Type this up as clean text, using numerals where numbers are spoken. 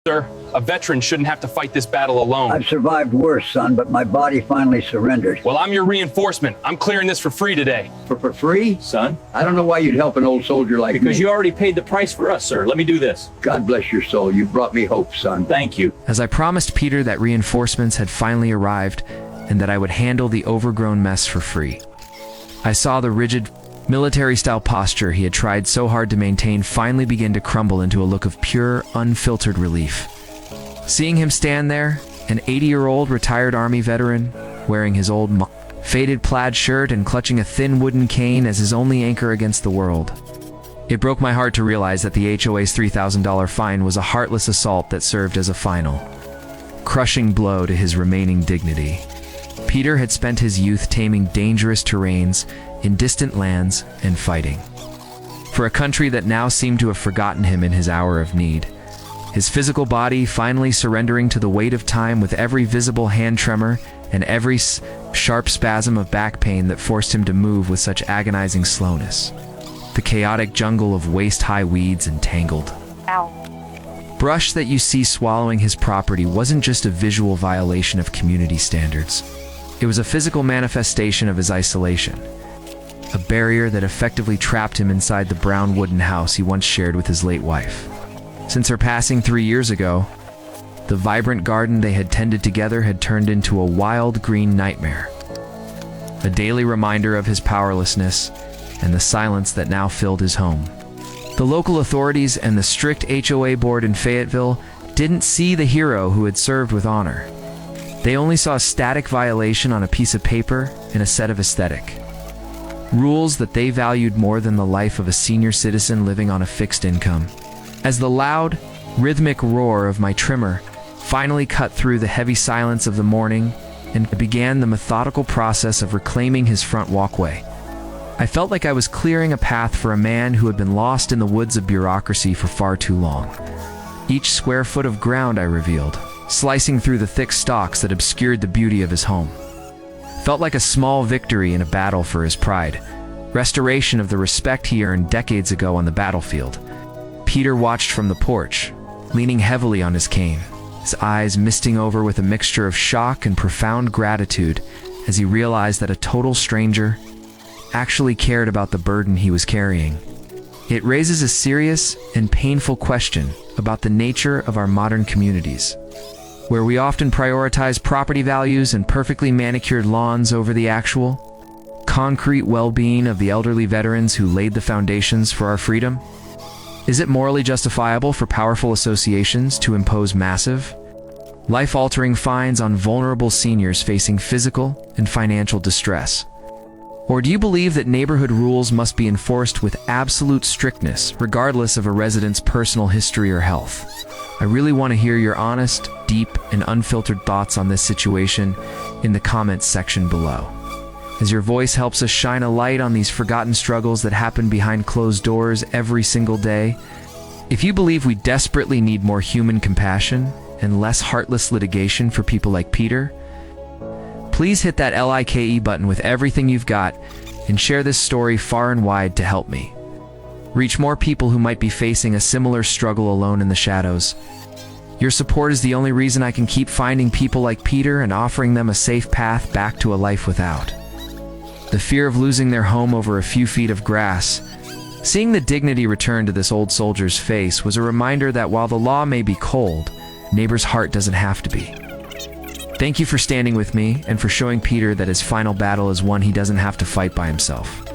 Sir, a veteran shouldn't have to fight this battle alone. I've survived worse, son, but my body finally surrendered. Well, I'm your reinforcement. I'm clearing this for free today. For free? Son? I don't know why you'd help an old soldier like Because me. you already paid the price for us, sir. Let me do this. God bless your soul. You brought me hope, son. Thank you. As I promised Peter that reinforcements had finally arrived and that I would handle the overgrown mess for free, I saw the rigid, military-style posture he had tried so hard to maintain finally begin to crumble into a look of pure, unfiltered relief. Seeing him stand there, an 80-year-old retired Army veteran, wearing his old, faded plaid shirt and clutching a thin wooden cane as his only anchor against the world, it broke my heart to realize that the HOA's $3,000 fine was a heartless assault that served as a final, crushing blow to his remaining dignity. Peter had spent his youth taming dangerous terrains in distant lands and fighting for a country that now seemed to have forgotten him in his hour of need. His physical body finally surrendering to the weight of time with every visible hand tremor and every sharp spasm of back pain that forced him to move with such agonizing slowness. The chaotic jungle of waist-high weeds and tangled brush that you see swallowing his property wasn't just a visual violation of community standards. It was a physical manifestation of his isolation, a barrier that effectively trapped him inside the brown wooden house he once shared with his late wife. Since her passing 3 years ago, the vibrant garden they had tended together had turned into a wild green nightmare, a daily reminder of his powerlessness and the silence that now filled his home. The local authorities and the strict HOA board in Fayetteville didn't see the hero who had served with honor. They only saw a static violation on a piece of paper and a set of aesthetic rules that they valued more than the life of a senior citizen living on a fixed income. As the loud, rhythmic roar of my trimmer finally cut through the heavy silence of the morning and began the methodical process of reclaiming his front walkway, I felt like I was clearing a path for a man who had been lost in the woods of bureaucracy for far too long. Each square foot of ground I revealed, slicing through the thick stalks that obscured the beauty of his home, felt like a small victory in a battle for his pride, restoration of the respect he earned decades ago on the battlefield. Peter watched from the porch, leaning heavily on his cane, his eyes misting over with a mixture of shock and profound gratitude as he realized that a total stranger actually cared about the burden he was carrying. It raises a serious and painful question about the nature of our modern communities, where we often prioritize property values and perfectly manicured lawns over the actual, concrete well-being of the elderly veterans who laid the foundations for our freedom. Is it morally justifiable for powerful associations to impose massive, life-altering fines on vulnerable seniors facing physical and financial distress? Or do you believe that neighborhood rules must be enforced with absolute strictness, regardless of a resident's personal history or health? I really want to hear your honest, deep, and unfiltered thoughts on this situation in the comments section below, as your voice helps us shine a light on these forgotten struggles that happen behind closed doors every single day. If you believe we desperately need more human compassion and less heartless litigation for people like Peter, please hit that like button with everything you've got and share this story far and wide to help me reach more people who might be facing a similar struggle alone in the shadows. Your support is the only reason I can keep finding people like Peter and offering them a safe path back to a life without the fear of losing their home over a few feet of grass. Seeing the dignity return to this old soldier's face was a reminder that while the law may be cold, neighbor's heart doesn't have to be. Thank you for standing with me and for showing Peter that his final battle is one he doesn't have to fight by himself.